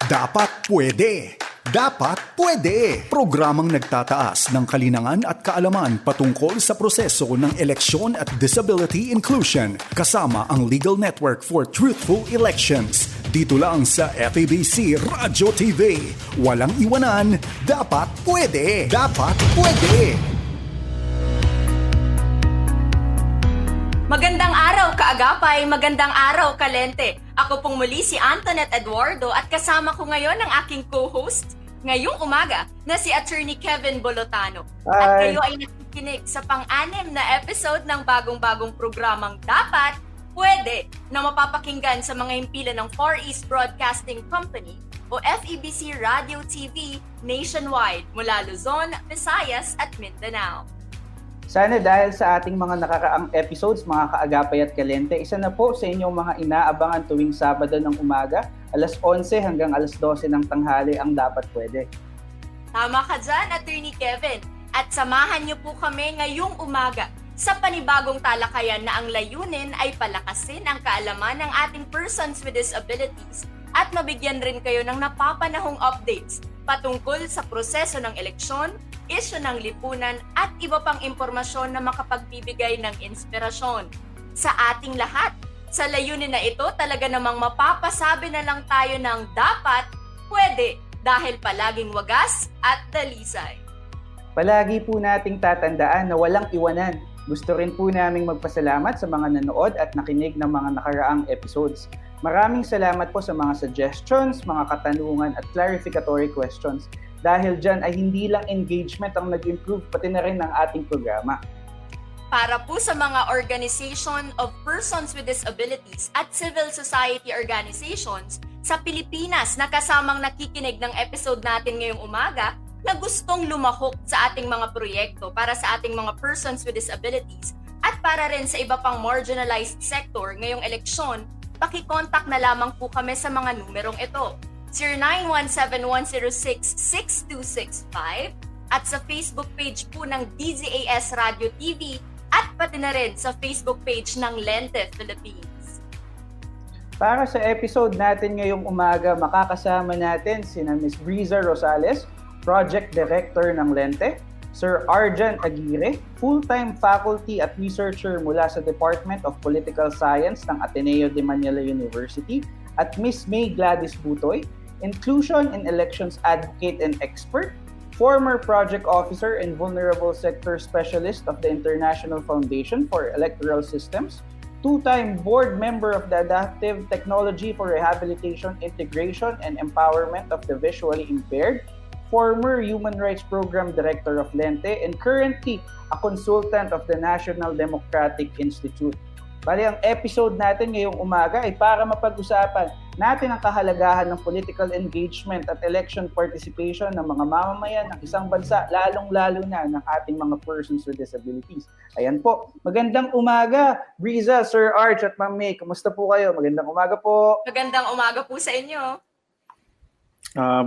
Dapat pwede. Dapat pwede. Programang nagtataas ng kalinangan at kaalaman patungkol sa proseso ng eleksyon at disability inclusion kasama ang Legal Network for Truthful Elections. Dito lang sa FEBC Radyo TV. Walang iwanan. Dapat pwede. Dapat pwede. Magandang araw, kaagapay! Magandang araw, kalente! Ako pong muli si Antoinette Eduardo at kasama ko ngayon ang aking co-host ngayong umaga na si Attorney Kevin Bolotano. Hi. At kayo ay nakikinig sa pang-anim na episode ng bagong-bagong programang Dapat Pwede na mapapakinggan sa mga himpilan ng Far East Broadcasting Company o FEBC Radio TV nationwide mula Luzon, Visayas at Mindanao. Sana dahil sa ating mga nakaraang episodes, mga kaagapay at kalente, isa na po sa inyong mga inaabangan tuwing Sabado ng umaga, alas 11 hanggang alas 12 ng tanghali ang Dapat Pwede. Tama ka dyan, Attorney Kevin. At samahan niyo po kami ngayong umaga sa panibagong talakayan na ang layunin ay palakasin ang kaalaman ng ating persons with disabilities at mabigyan rin kayo ng napapanahong updates patungkol sa proseso ng eleksyon, isyu ng lipunan at iba pang impormasyon na makapagbibigay ng inspirasyon sa ating lahat. Sa layunin na ito, talaga namang mapapasabi na lang tayo ng dapat, pwede, dahil palaging wagas at dalisay. Palagi po nating tatandaan na walang iwanan. Gusto rin po naming magpasalamat sa mga nanood at nakinig ng mga nakaraang episodes. Maraming salamat po sa mga suggestions, mga katanungan at clarificatory questions. Dahil dyan ay hindi lang engagement ang nag-improve, pati na rin ang ating programa. Para po sa mga Organization of Persons with Disabilities at Civil Society Organizations sa Pilipinas na kasamang nakikinig ng episode natin ngayong umaga na gustong lumahok sa ating mga proyekto para sa ating mga persons with disabilities at para rin sa iba pang marginalized sector ngayong eleksyon, paki-contact na lamang po kami sa mga numerong ito. 0917-106-6265 at sa Facebook page po ng DZAS Radio TV at pati na rin sa Facebook page ng Lente Philippines. Para sa episode natin ngayong umaga, makakasama natin sina Ms. Briza Rosales, Project Director ng Lente, Sir Arjan Aguirre, full-time faculty at researcher mula sa Department of Political Science ng Ateneo de Manila University, at Ms. May Gladys Butoy, Inclusion in Elections Advocate and Expert, former Project Officer and Vulnerable Sector Specialist of the International Foundation for Electoral Systems, two-time board member of the Adaptive Technology for Rehabilitation, Integration, and Empowerment of the Visually Impaired, former Human Rights Program Director of Lente, and currently a consultant of the National Democratic Institute. Bali, ang episode natin ngayong umaga ay para mapag-usapan natin ang kahalagahan ng political engagement at election participation ng mga mamamayan ng isang bansa, lalong-lalo na ng ating mga persons with disabilities. Ayan po. Magandang umaga, Briza, Sir Arch at Ma'am May. Kumusta po kayo? Magandang umaga po. Magandang umaga po sa inyo.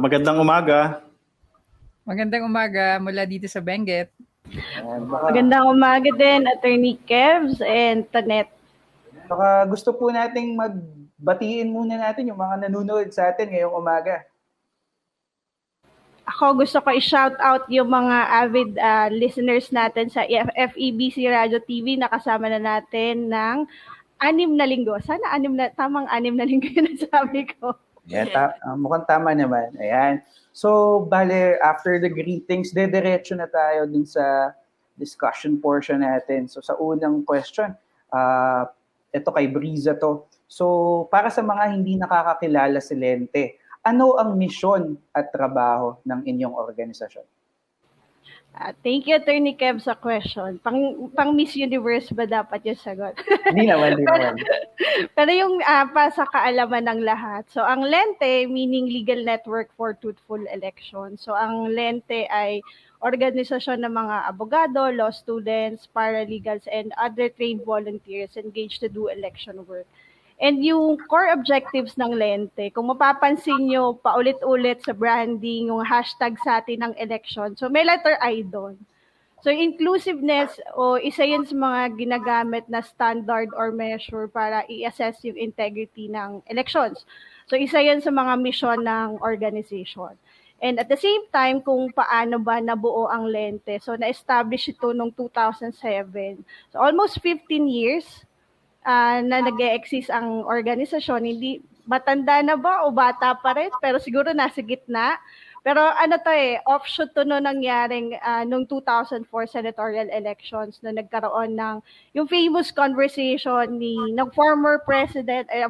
Magandang umaga. Magandang umaga mula dito sa Benguet. Magandang umaga din, Attorney Kevs and Tanet. Baka gusto po nating magbatiin muna natin yung mga nanonood sa atin ngayong umaga. Ako gusto ko i-shout out yung mga avid listeners natin sa FEBC Radio TV na kasama na natin ng 6 na linggo. Sana tamang 6 na linggo yun ang sabi ko. Yeah, mukhang tama naman. Ayan. So, bale, after the greetings, dediretso na tayo dun sa discussion portion natin. So, sa unang question, ito kay Briza to. So, para sa mga hindi nakakakilala si Lente, ano ang misyon at trabaho ng inyong organisasyon? Thank you, Attorney Kev, sa question. Pang Miss Universe ba dapat yung sagot? Hindi naman. Pero yung pa sa kaalaman ng lahat. So, ang Lente, meaning Legal Network for Truthful Elections. So, ang Lente ay organisasyon ng mga abogado, law students, paralegals, and other trained volunteers engaged to do election work. And yung core objectives ng Lente, kung mapapansin nyo, paulit-ulit sa branding, yung hashtag sa atin ng election. So may letter I doon. So inclusiveness, isa yun sa mga ginagamit na standard or measure para i-assess yung integrity ng elections. So isa yan sa mga mission ng organization. And at the same time, kung paano ba nabuo ang Lente. So na-establish ito noong 2007. So almost 15 years na nag-e-exist ang organisasyon. Hindi matanda na ba o bata pa rin? Pero siguro nasa gitna. Pero offshoot to no nangyaring nung 2004 senatorial elections na nagkaroon ng yung famous conversation ng former president and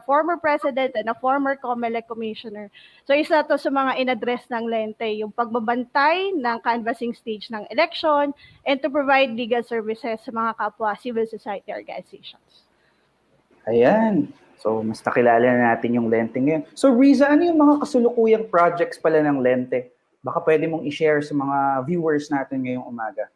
a former COMELEC commissioner. So isa to sa mga in-address ng Lente, yung pagbabantay ng canvassing stage ng election and to provide legal services sa mga kapwa civil society organizations. Ayan. So, mas nakilala na natin yung Lente ngayon. So, Riza, ano yung mga kasulukuyang projects pala ng Lente? Baka pwede mong i-share sa mga viewers natin ngayong umaga.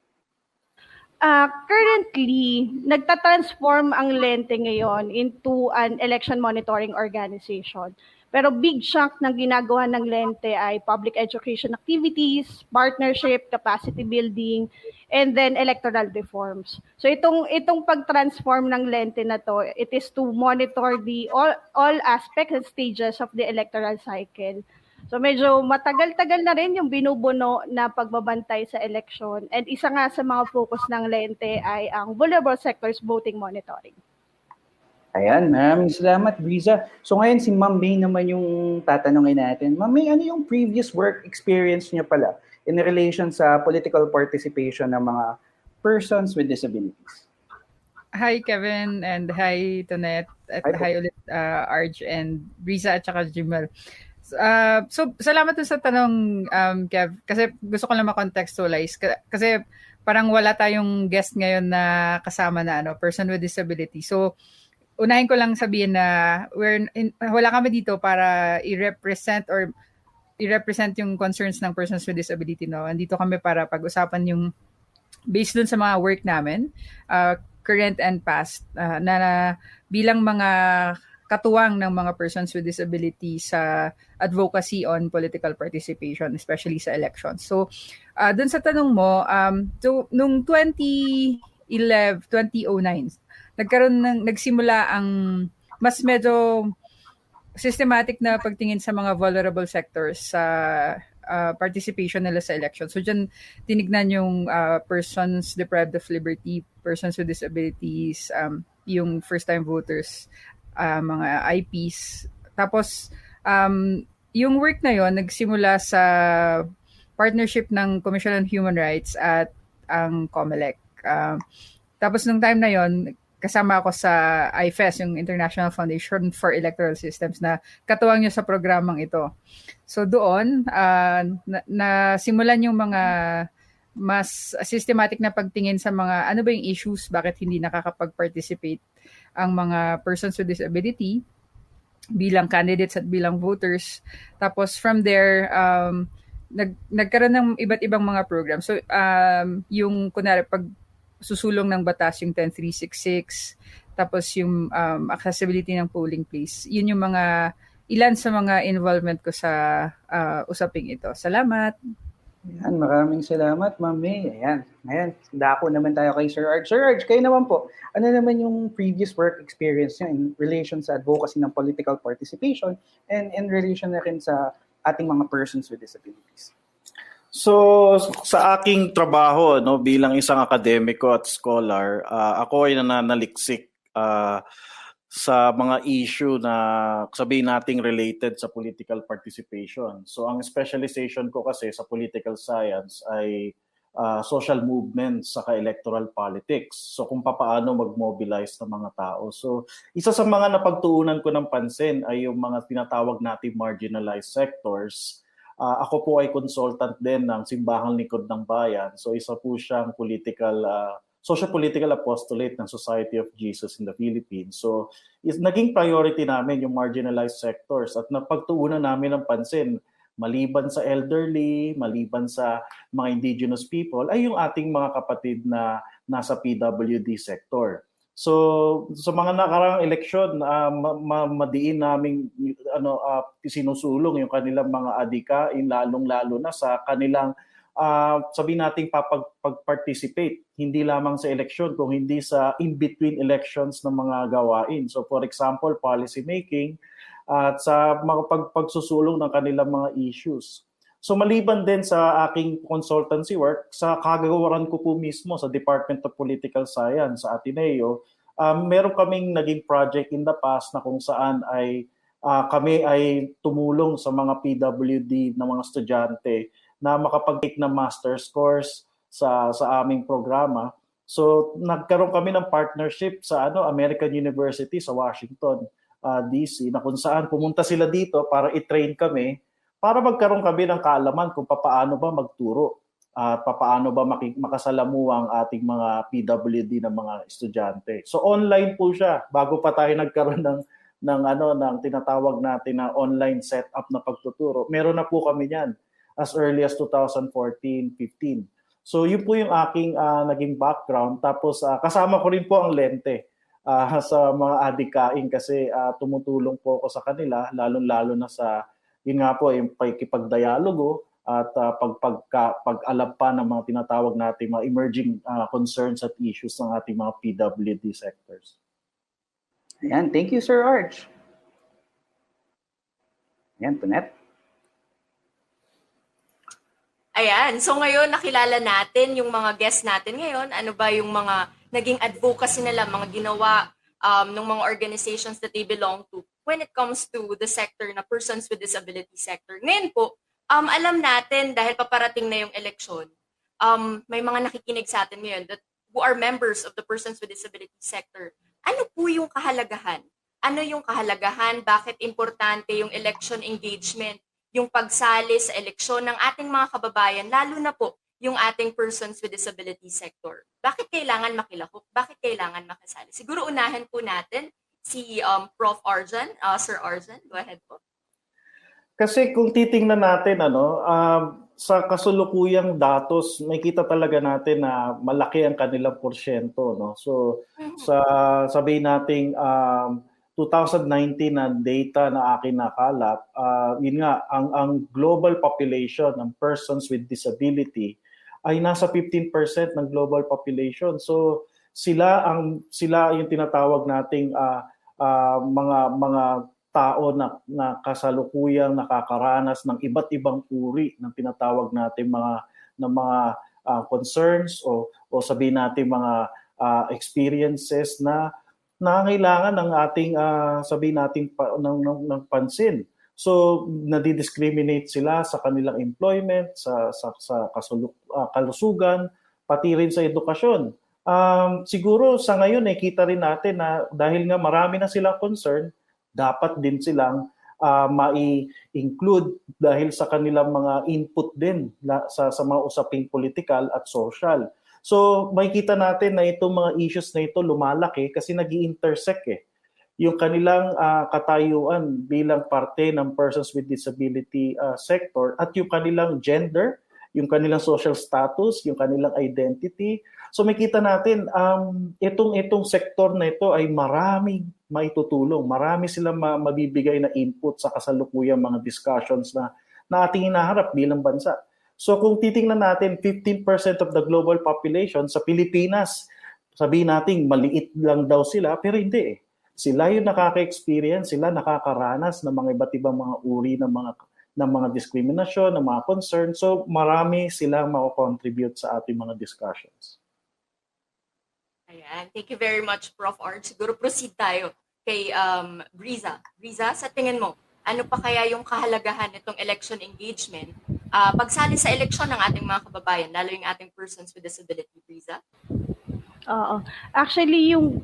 Currently, nagtatransform ang Lente ngayon into an election monitoring organization. Pero big chunk ng ginagawa ng Lente ay public education activities, partnership, capacity building, and then electoral reforms. So itong pag-transform ng Lente na to, it is to monitor the all aspects and stages of the electoral cycle. So medyo matagal-tagal na rin yung binubuno na pagbabantay sa election. And isa nga sa mga focus ng Lente ay ang vulnerable sectors voting monitoring. Ayan, maraming salamat, Riza. So ngayon si Ma'am May naman yung tatanungin natin. Ma'am May, ano yung previous work experience niyo pala in relation sa political participation ng mga persons with disabilities? Hi Kevin and hi Tonette at hi ulit Arj and Riza at saka Jimel. So salamat sa tanong Kev, kasi gusto ko lang ma-contextualize kasi parang wala tayong guest ngayon na kasama na person with disability. So unahin ko lang sabihin na wala kami dito para i-represent yung concerns ng persons with disability. Andito kami para pag-usapan yung based dun sa mga work namin, current and past, na bilang mga katuwang ng mga persons with disability sa advocacy on political participation, especially sa elections. So, dun sa tanong mo, so, nung 2009, nagsimula ang mas medyo systematic na pagtingin sa mga vulnerable sectors sa participation nila sa election. So dyan tinignan yung persons deprived of liberty, persons with disabilities, yung first-time voters, mga IPs. Tapos yung work na yon nagsimula sa partnership ng Commission on Human Rights at ang COMELEC. Tapos nung time na yon kasama ako sa IFES, yung International Foundation for Electoral Systems, na katuwang nyo sa programang ito. So doon, nasimulan yung mga mas systematic na pagtingin sa mga ano ba yung issues, bakit hindi nakakapag-participate ang mga persons with disability bilang candidates at bilang voters. Tapos from there, nagkaroon ng iba't ibang mga program. So yung kunwari pag susulong ng batas yung 10366, tapos yung accessibility ng polling place. Yun yung ilan sa mga involvement ko sa usaping ito. Salamat. Ayan, maraming salamat, Ma'am May. Ayan, dako naman tayo kay Sir Arj. Sir Arj, kayo naman po, ano naman yung previous work experience niyo in relation sa advocacy ng political participation and in relation na rin sa ating mga persons with disabilities? So sa aking trabaho bilang isang akademiko at scholar, ako ay nananaliksik sa mga issue na sabihin nating related sa political participation. So ang specialization ko kasi sa political science ay social movements saka electoral politics. So kung paano mag-mobilize ng mga tao. So isa sa mga napagtuunan ko ng pansin ay yung mga tinatawag nating marginalized sectors. Ako po ay consultant din ng Simbahang Lingkod ng Bayan. So isa po siyang socio-political apostolate ng Society of Jesus in the Philippines. So naging priority namin yung marginalized sectors at napagtuunan namin ng pansin, maliban sa elderly, maliban sa mga indigenous people, ay yung ating mga kapatid na nasa PWD sector. So sa mga nakarang eleksyon, madiin naming sinusulong yung kanilang mga adikain, lalong-lalo na sa kanilang sabihin nating pag-participate hindi lamang sa eleksyon kung hindi sa in-between elections ng mga gawain. So for example, policy making, at sa mga pagsusulong ng kanilang mga issues. So maliban din sa aking consultancy work, sa kagawaran ko po mismo sa Department of Political Science sa Ateneo, meron kaming naging project in the past na kung saan ay kami ay tumulong sa mga PWD na mga estudyante na makapag-take ng master's course sa aming programa. So nagkaroon kami ng partnership sa American University sa Washington, DC, na kung saan pumunta sila dito para i-train kami para magkaroon kami ng kaalaman kung paano ba magturo at paano ba makasalamu ang ating mga PWD na mga estudyante. So online po siya bago pa tayo nagkaroon ng tinatawag natin na online setup na pagtuturo. Meron na po kami niyan as early as 2014-15. So yun po yung aking naging background. Tapos kasama ko rin po ang Lente sa mga adikain kasi tumutulong po ako sa kanila, lalong-lalo na sa yun nga po yung pakikipagdialogo at pag-alab pa ng mga tinatawag natin mga emerging concerns at issues ng ating mga PWD sectors. Ayan, thank you, Sir Arch. Ayan, Tonet. Ayan, so ngayon nakilala natin yung mga guests natin ngayon. Ano ba yung mga naging advocacy nila, mga ginawa ng mga organizations that they belong to when it comes to the sector na persons with disability sector. Ngayon po, alam natin dahil paparating na yung eleksyon, may mga nakikinig sa atin ngayon that who are members of the persons with disability sector. Ano po yung kahalagahan? Ano yung kahalagahan? Bakit importante yung election engagement, yung pagsali sa eleksyon ng ating mga kababayan, lalo na po yung ating persons with disability sector? Bakit kailangan makilahok? Bakit kailangan makasali? Siguro unahin po natin si Prof. Arjan. Sir Arjan, go ahead po. Kasi kung titingnan natin sa kasulukuyang datos, makita talaga natin na malaki ang kanilang porsyento, no. So sabihin nating 2019 na data na akin nakalap, yun nga ang global population ng persons with disability ay nasa 15% ng global population. So sila yung tinatawag nating mga tao na kasalukuyang nakakaranas ng iba't ibang uri ng tinatawag natin mga concerns o sabihin natin mga experiences na nangangailangan ng ating sabihin natin ng pansin. So nadi-discriminate sila sa kanilang employment, sa kalusugan, pati rin sa edukasyon. Siguro sa ngayon nakita rin natin na dahil nga marami na silang concern, dapat din silang mai-include dahil sa kanilang mga input din sa mga usaping political at social. So makikita natin na itong mga issues na ito lumalaki kasi nag-i-intersect yung kanilang katayuan bilang parte ng persons with disability sector at yung kanilang gender, yung kanilang social status, yung kanilang identity. So makita natin itong sektor na ito ay maraming maitutulong. Marami silang mabibigay na input sa kasalukuyang mga discussions na ating hinaharap bilang bansa. So kung titingnan natin 15% of the global population sa Pilipinas, sabihin natin maliit lang daw sila, pero hindi . Sila yung nakaka-experience, sila nakakaranas ng mga iba't ibang mga uri ng mga diskriminasyon, ng mga concern. So marami silang mako-contribute sa ating mga discussions. Ayan. Thank you very much, Prof. Arj. Siguro proceed tayo kay Briza. Briza, sa tingin mo, ano pa kaya yung kahalagahan nitong election engagement pagsali sa eleksyon ng ating mga kababayan, lalo yung ating persons with disability, Briza? Oo. Actually, yung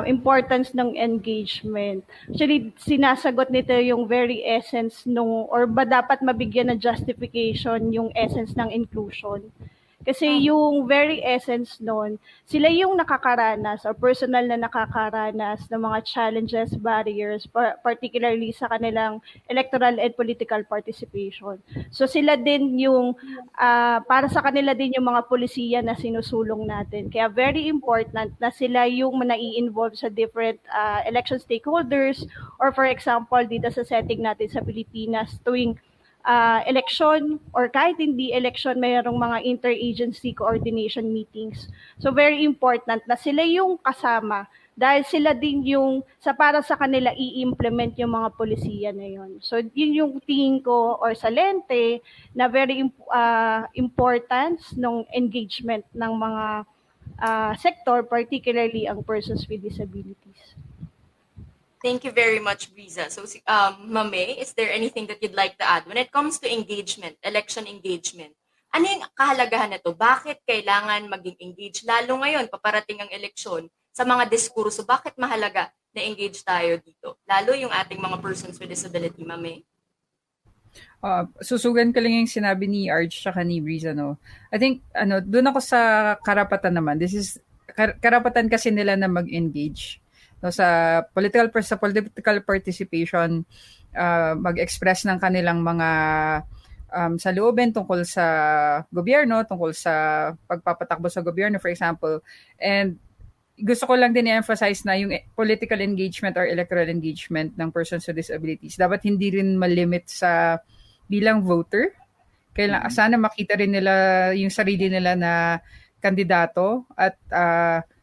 importance ng engagement, actually, sinasagot nito yung very essence or ba dapat mabigyan ng justification yung essence ng inclusion. Kasi yung very essence nun, sila yung nakakaranas or personal na nakakaranas ng mga challenges, barriers, particularly sa kanilang electoral and political participation. So sila din yung, para sa kanila din yung mga polisiya na sinusulong natin. Kaya very important na sila yung nai-involve sa different election stakeholders or for example, dito sa setting natin sa Pilipinas, tuwing election or kahit hindi election, mayroong mga interagency coordination meetings. So very important na sila yung kasama dahil sila din yung para sa kanila i-implement yung mga polisiya na yun. So yun yung tingin ko or sa Lente na very importance ng engagement ng mga sector, particularly ang persons with disabilities. Thank you very much, Briza. So, Ma'am May, is there anything that you'd like to add when it comes to engagement, election engagement? Ano yung kahalagahan nito? Bakit kailangan maging engaged? Lalo ngayon, paparating ang eleksyon sa mga diskurso. Bakit mahalaga na engage tayo dito? Lalo yung ating mga persons with disability, Ma'am May. Susugan ko lang yung sinabi ni Arch tsaka ni Briza, no? I think, doon ako sa karapatan naman. This is, karapatan kasi nila na mag-engage. No, sa political participation, mag-express ng kanilang mga saloobin tungkol sa gobyerno, tungkol sa pagpapatakbo sa gobyerno, for example. And gusto ko lang din i-emphasize na yung political engagement or electoral engagement ng persons with disabilities dapat hindi rin malimit sa bilang voter. Kailangan sana makita rin nila yung sarili nila na kandidato at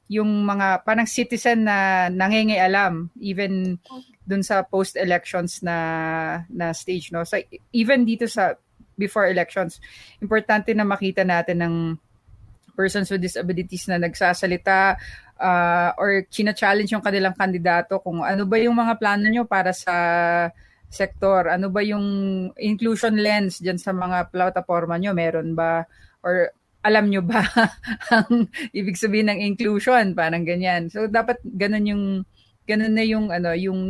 yung mga parang citizen na nangingialam even dun sa post-elections na stage, no? So even dito sa before elections, importante na makita natin ng persons with disabilities na nagsasalita or china-challenge yung kanilang kandidato kung ano ba yung mga plano nyo para sa sektor, ano ba yung inclusion lens dyan sa mga plataforma nyo, meron ba? Or alam nyo ba ang ibig sabihin ng inclusion, parang ganyan. So dapat ganun na yung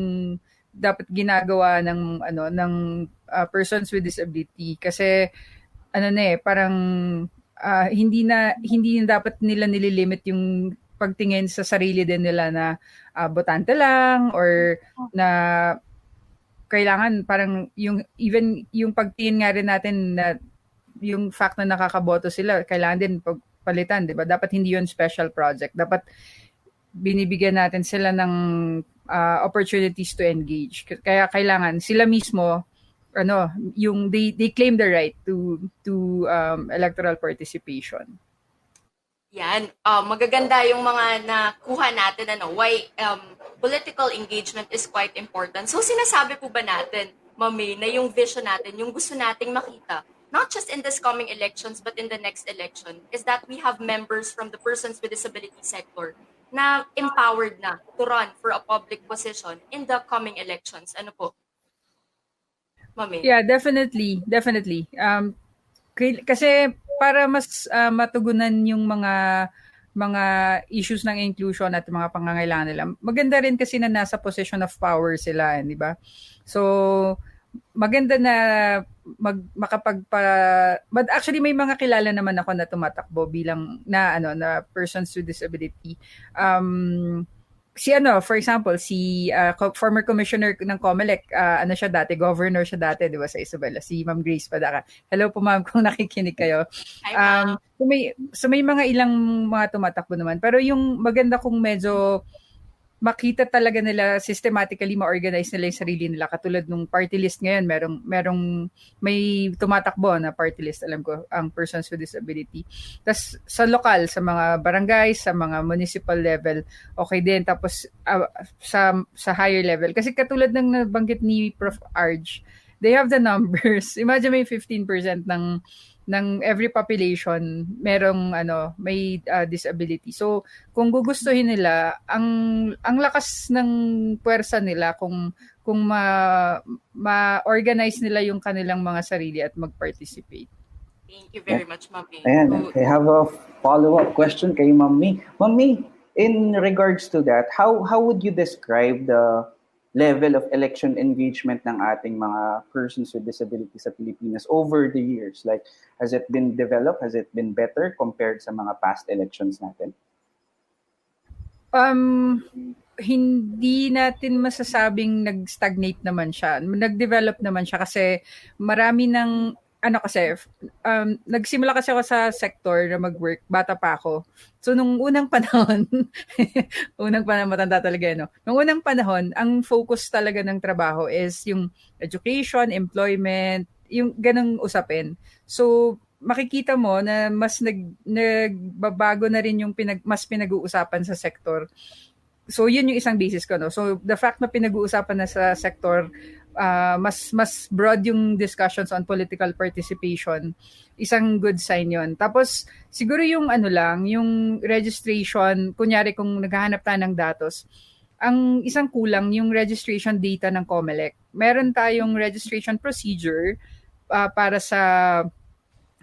dapat ginagawa ng persons with disability kasi parang hindi na dapat nila nililimit yung pagtingin sa sarili din nila na botante lang or na kailangan parang yung pagtingin nga rin natin na yung fact na nakakaboto sila, kailangan din pagpalitan, di ba? Dapat hindi yun special project. Dapat binibigyan natin sila ng opportunities to engage. Kaya kailangan sila mismo, yung they claim the right to electoral participation. Yan. Magaganda yung mga nakuha natin, why political engagement is quite important. So sinasabi po ba natin, Mami, na yung vision natin, yung gusto nating makita, not just in this coming elections, but in the next election, is that we have members from the persons with disability sector na empowered na to run for a public position in the coming elections. Ano po? Mami? Yeah, definitely. Kasi para mas matugunan yung mga issues ng inclusion at mga pangangailangan nila, maganda rin kasi na nasa position of power sila, di ba? So, maganda na but actually may mga kilala naman ako na tumatakbo bilang na persons with disability. For example, former commissioner ng COMELEC, siya dati, governor siya dati, di ba, sa Isabela, si Ma'am Grace Padaca. Hello po, ma'am, kung nakikinig kayo. Hi, so may mga ilang mga tumatakbo naman. Pero yung maganda kung medyo makita talaga nila systematically ma-organize nila yung sarili nila, katulad nung party list ngayon, may tumatakbo na party list, alam ko, ang persons with disability. Tapos sa lokal, sa mga barangay, sa mga municipal level, okay din. Tapos sa higher level, kasi katulad ng nabanggit ni Prof. Arj, they have the numbers. Imagine may 15% ng every population may disability. So kung gugustuhin nila, ang lakas ng puwersa nila kung ma-organize nila yung kanilang mga sarili at mag-participate. Thank you very much, Mami. Ayan, I have a follow-up question kay Mami. Mami, in regards to that, how would you describe the level of election engagement ng ating mga persons with disabilities sa Pilipinas over the years? Like, has it been developed? Has it been better compared sa mga past elections natin? Hindi natin masasabing nag-stagnate naman siya. Nag-develop naman siya kasi marami ng nagsimula kasi ako sa sector na mag-work, bata pa ako. So, nung unang panahon, matanda talaga, Nung unang panahon, ang focus talaga ng trabaho is yung education, employment, yung ganung usapin. So, makikita mo na mas nagbabago na rin yung mas pinag-uusapan sa sector So yun yung isang basis ko, no. So the fact na pinag-uusapan na sa sector, mas broad yung discussions on political participation, isang good sign yon. Tapos siguro yung yung registration, kunyari kung naghahanap tayo ng datos, ang isang kulang yung registration data ng COMELEC. Meron tayong registration procedure para sa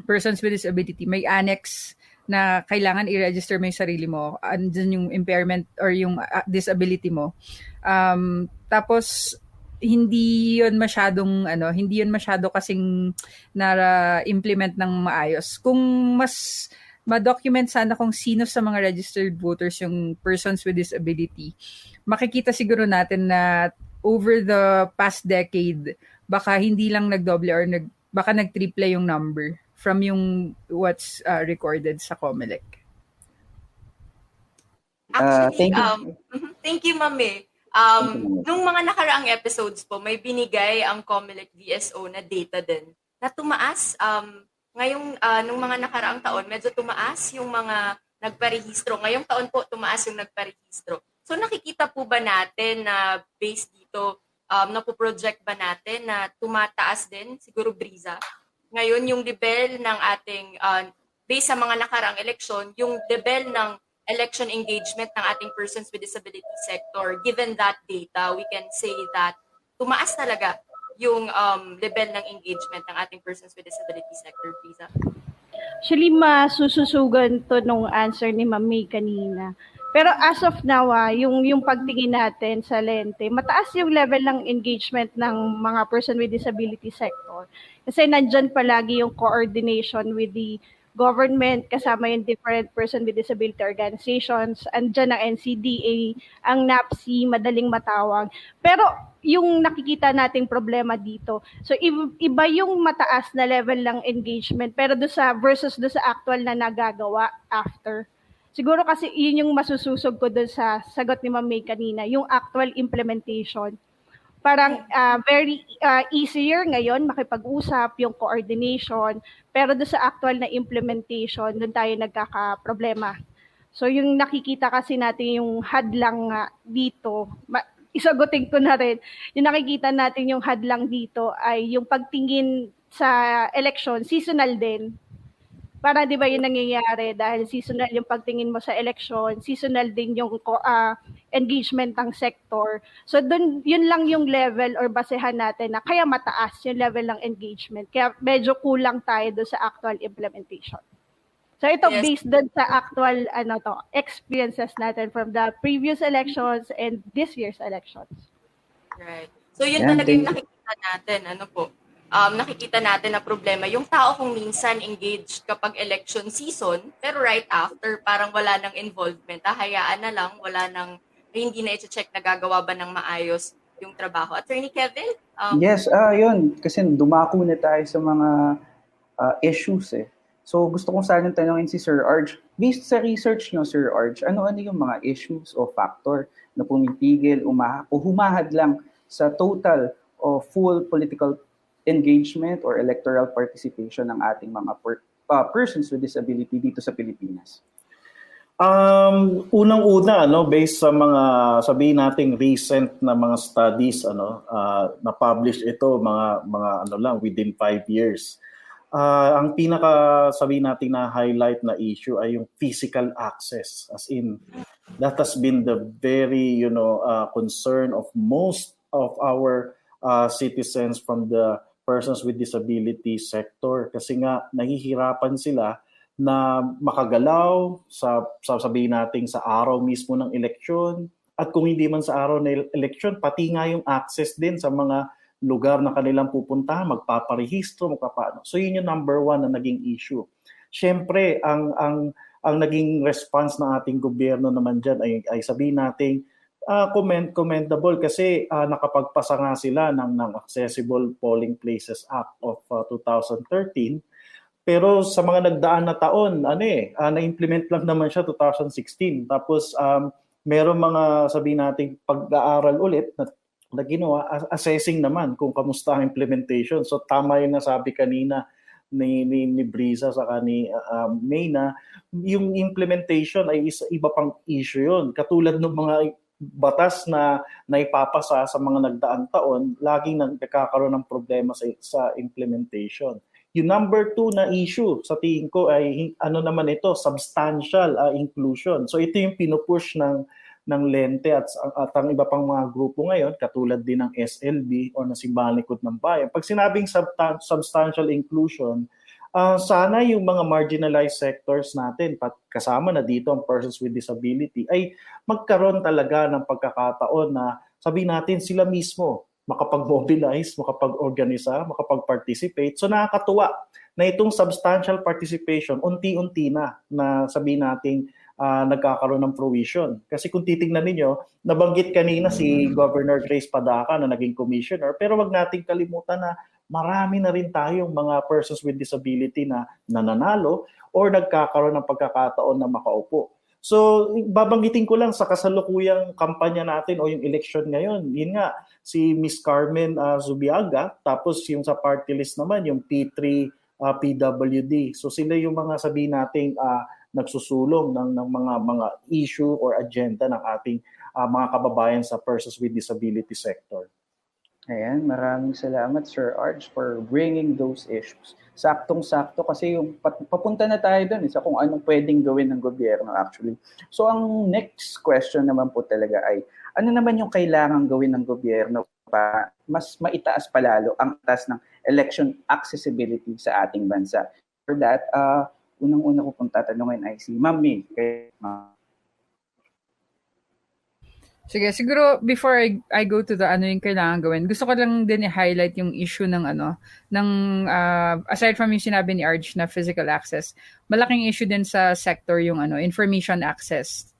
persons with disability. May annex na kailangan i-register mo yung sarili mo, andun yung impairment or yung disability mo. Tapos hindi yun masyado kasing na-implement ng maayos. Kung mas ma-document sana kung sino sa mga registered voters yung persons with disability, makikita siguro natin na over the past decade, baka hindi lang nagdoble or baka nag-triple yung number from yung what's recorded sa COMELEC. Actually, thank you. Thank you, Mami. Nung mga nakaraang episodes po, may binigay ang COMELEC DSO na data din na tumaas. Ngayong, nung mga nakaraang taon, medyo tumaas yung mga nagparehistro. Ngayong taon po, tumaas yung nagparehistro. So nakikita po ba natin na based dito, napoproject ba natin na tumataas din, siguro Briza? Ngayon, yung level ng ating, based sa mga nakaraang eleksyon, yung level ng election engagement ng ating persons with disability sector, given that data, we can say that tumaas talaga yung level ng engagement ng ating persons with disability sector, Briza. Actually, masususugan to nung answer ni Ma'am May kanina. Pero as of now, yung pagtingin natin sa lente, mataas yung level ng engagement ng mga person with disability sector. Kasi nandyan palagi yung coordination with the government, kasama yung different person with disability organizations, andyan ang NCDA, ang NAPSI, madaling matawag. Pero yung nakikita nating problema dito, so iba yung mataas na level ng engagement, pero versus do sa actual na nagagawa after. Siguro kasi yun yung masususog ko doon sa sagot ni Ma'am May kanina, yung actual implementation. Parang very easier ngayon makipag-usap, yung coordination, pero doon sa actual na implementation, doon tayo nagkakaproblema. So yung nakikita kasi natin yung hadlang dito, isagutin ko na rin, yung nakikita natin yung hadlang dito ay yung pagtingin sa election, seasonal din. Para di ba yun nangyayari dahil seasonal yung pagtingin mo sa election, seasonal din yung engagement ng sector. So dun, yun lang yung level or basehan natin na kaya mataas yung level ng engagement. Kaya medyo kulang tayo doon sa actual implementation. So ito Yes. based doon sa actual experiences natin from the previous elections and this year's elections. Right. So yun Yan, talaga yung thank you. nakikita natin, nakikita natin na problema. Yung tao kung minsan engaged kapag election season, pero right after, parang wala nang involvement. Hayaan na lang, hindi na i-check na gagawa ba ng maayos yung trabaho. Attorney Kevin? Yes, yun. Kasi dumako na tayo sa mga issues eh. So gusto kong sanang tanongin si Sir Arj. Based sa research nyo, Sir Arj, ano-ano yung mga issues o factor na pumipigil o humahad lang sa total o full political engagement or electoral participation ng ating mga persons with disability dito sa Pilipinas? Unang-una, based sa mga sabihin nating recent na mga studies, na publish ito mga within 5 years. Ang pinaka sabihin natin na highlight na issue ay yung physical access, as in that has been the very concern of most of our citizens from the persons with disability sector, kasi nga nahihirapan sila na makagalaw sa sabihin natin sa araw mismo ng eleksyon, at kung hindi man sa araw ng eleksyon, pati nga yung access din sa mga lugar na kanilang pupuntahan, magpaparehistro, magpapaano. So yun yung number one na naging issue. Siyempre, ang naging response ng ating gobyerno naman dyan ay sabihin natin commendable, kasi nakapagpasa nga sila ng Accessible Polling Places Act of 2013. Pero sa mga nagdaan na taon, na-implement lang naman siya 2016. Tapos meron mga sabihin natin pag-aaral ulit na ginawa, assessing naman kung kamusta ang implementation. So tama yung nasabi kanina ni Briza saka ni May na yung implementation ay iba pang issue yun. Katulad ng mga batas na naipapasa sa mga nagdaang taon, laging nagkakaroon ng problema sa implementation. Yung number 2 na issue sa tingin ko ay ano naman ito, substantial inclusion. So ito yung pinupush ng Lente at ang iba pang mga grupo ngayon, katulad din ng SLB o ng Simbahan Likod ng Bayan. Pag sinabing substantial inclusion, sana yung mga marginalized sectors natin, kasama na dito ang persons with disability, ay magkaroon talaga ng pagkakataon na sabihin natin sila mismo makapag-mobilize, makapag-organisa, makapag-participate. So nakakatuwa na itong substantial participation, unti-unti na sabihin natin nagkakaroon ng fruition. Kasi kung titingnan ninyo, nabanggit kanina si Governor Grace Padaca na naging commissioner, pero wag nating kalimutan na marami na rin tayong mga persons with disability na nananalo or nagkakaroon ng pagkakataon na makaupo. So, babanggitin ko lang sa kasalukuyang kampanya natin o yung election ngayon, yun nga, si Miss Carmen Zubiaga, tapos yung sa party list naman, yung P3 PWD. So sila yung mga sabihin nating nagsusulong ng mga issue or agenda ng ating mga kababayan sa persons with disability sector. Ayan, maraming salamat Sir Arj for bringing those issues. Saktong-sakto kasi yung papunta na tayo doon sa kung anong pwedeng gawin ng gobyerno actually. So ang next question naman po talaga ay ano naman yung kailangan gawin ng gobyerno para mas maitaas palalo ang taas ng election accessibility sa ating bansa. For that, unang-una ko pong tatanungin ay si Ma'am May. Sige, siguro before I go to the ano yung kailangan gawin, gusto ko lang din i-highlight yung issue ng aside from yung sinabi ni Arj na physical access, malaking issue din sa sector yung information access.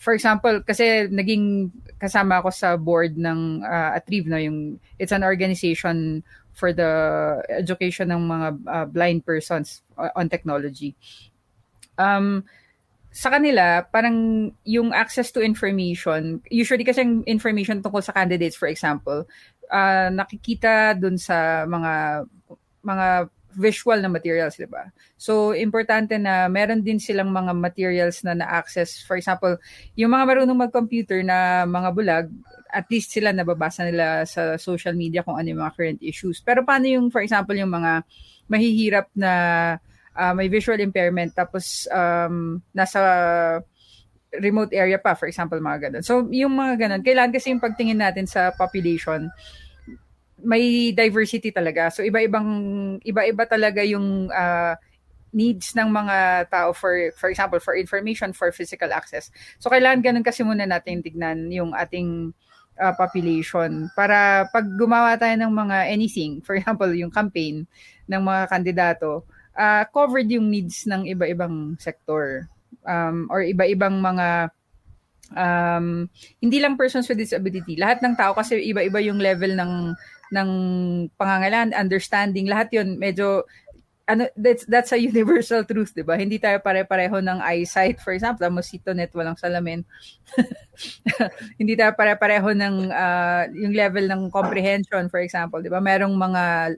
For example, kasi naging kasama ako sa board ng Atrieve, no, it's an organization for the education ng mga blind persons on technology. Sa kanila, parang yung access to information, usually kasi yung information tungkol sa candidates, for example, nakikita dun sa mga visual na materials, di ba? So, importante na meron din silang mga materials na na-access. For example, yung mga marunong mag-computer na mga bulag, at least sila nababasa nila sa social media kung ano yung mga current issues. Pero paano yung, for example, yung mga mahihirap na may visual impairment tapos nasa remote area pa, for example, mga ganun. So, yung mga ganun, kailangan kasi yung pagtingin natin sa population, may diversity talaga. So, iba-iba talaga yung needs ng mga tao for example, for information, for physical access. So, kailangan ganun kasi muna natin tignan yung ating population para pag gumawa tayo ng mga anything, for example, yung campaign ng mga kandidato, covered yung needs ng iba-ibang sektor or iba-ibang mga hindi lang persons with disability, lahat ng tao kasi iba-iba yung level ng pangangailangan, understanding, lahat yun medyo that's a universal truth, di ba? Hindi tayo pare-pareho ng eyesight, for example, mosquito net, walang salamin. Hindi tayo pare-pareho ng yung level ng comprehension, for example, di ba? Merong mga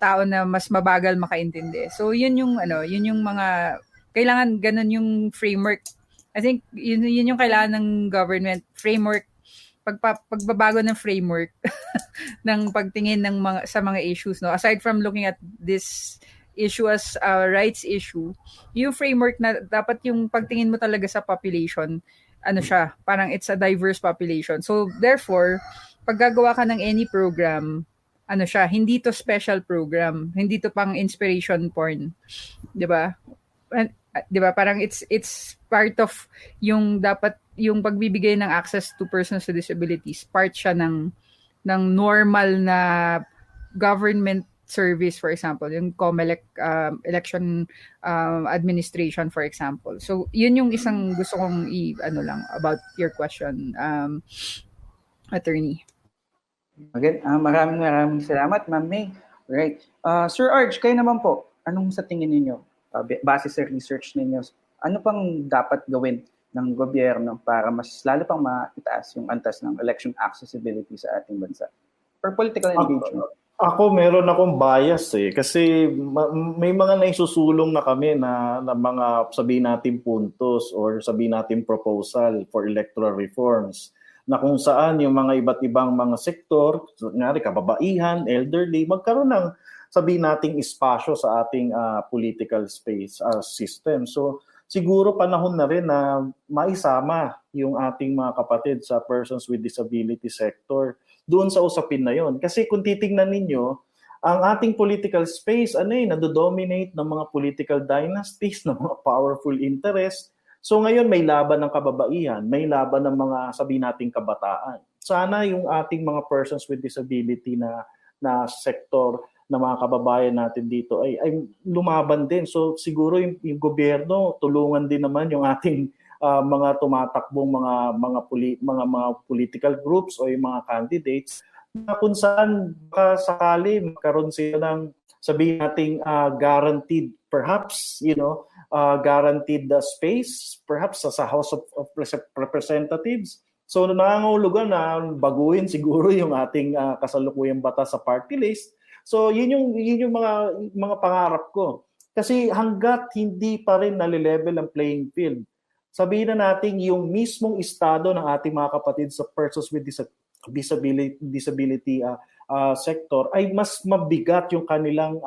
tao na mas mabagal makaintindi. So yun yung mga kailangan ganun yung framework. I think yun yung kailangan ng government framework, pagbabago ng framework ng pagtingin ng sa mga issues, no, aside from looking at this issue as a rights issue, yung framework na dapat yung pagtingin mo talaga sa population, siya, parang it's a diverse population. So therefore, pag gagawa ka ng any program, siya, hindi to special program, hindi to pang inspiration porn, 'di ba? 'Di ba, parang it's part of yung dapat yung pagbibigay ng access to persons with disabilities, part siya ng normal na government service, for example, yung COMELEC election administration, for example. So, yun yung isang gusto kong lang about your question, attorney. Okay. Maraming salamat, Ma'am May. Right. Sir Arj, kayo naman po, anong sa tingin ninyo, base sa research ninyo, ano pang dapat gawin ng gobyerno para mas lalo pang maitaas yung antas ng election accessibility sa ating bansa for political engagement? Ako meron akong bias kasi may mga naisusulong na kami na mga sabihin natin puntos or sabihin natin proposal for electoral reforms na kung saan yung mga iba't ibang mga sektor, ngari kababaihan, elderly, magkaroon ng sabihin nating espasyo sa ating political space system. So siguro panahon na rin na maisama yung ating mga kapatid sa persons with disability sector doon sa usapin na yon. Kasi kung titingnan ninyo, ang ating political space, nado-dominate ng mga political dynasties, ng mga powerful interests. So ngayon may laban ng kababaihan, may laban ng mga sabihin nating kabataan. Sana yung ating mga persons with disability na sektor na mga kababayan natin dito ay lumaban din. So siguro yung gobyerno tulungan din naman yung ating mga tumatakbong mga political groups o yung mga candidates na kung saan sakali magkaroon sila ng sabihin nating guaranteed perhaps guaranteed space perhaps sa House of Representatives. So nangangahulugan na baguhin siguro yung ating kasalukuyang batas sa party list. So yun yung mga pangarap ko. Kasi hangga't hindi pa rin nalilevel ang playing field, sabihin na natin yung mismong estado ng ating mga kapatid sa persons with disability sector ay mas mabigat yung kanilang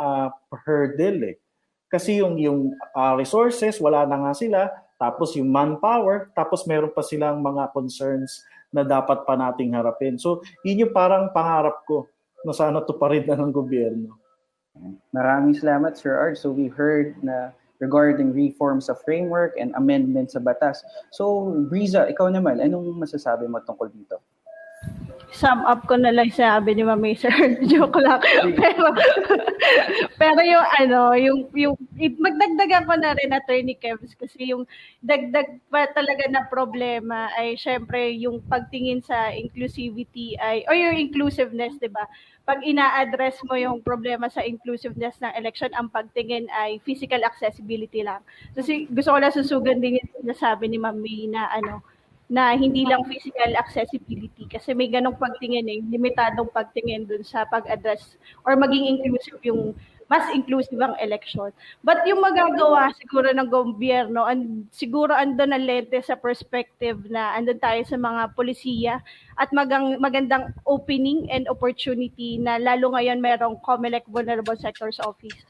hurdle. Kasi yung resources, wala na nga sila, tapos yung manpower, tapos meron pa silang mga concerns na dapat pa nating harapin. So yun yung parang pangarap ko na sana tuparin na ng gobyerno. Maraming salamat, Sir Art. So we heard na regarding reforms sa framework and amendments sa batas. So, Riza, ikaw naman, anong masasabi mo tungkol dito? Sum up ko na lang sabi ni Ma'am Sir. Joke lang. Pero yung magdagdagan ko na rin Attorney Kevs kasi yung dagdag pa talaga na problema ay syempre yung pagtingin sa inclusivity o yung inclusiveness, 'di ba? Pag ina-address mo yung problema sa inclusiveness ng election, ang pagtingin ay physical accessibility lang. So gusto ko lang susugan din yung sinasabi ni Ma'am May na hindi lang physical accessibility kasi may ganong pagtingin limitadong pagtingin dun sa pag-address or maging inclusive mas inclusive ang election. But yung magagawa siguro ng gobyerno, siguro andun ang lente sa perspective na andun tayo sa mga polisiya at magandang opening and opportunity na lalo ngayon merong COMELEC Vulnerable Sectors Office.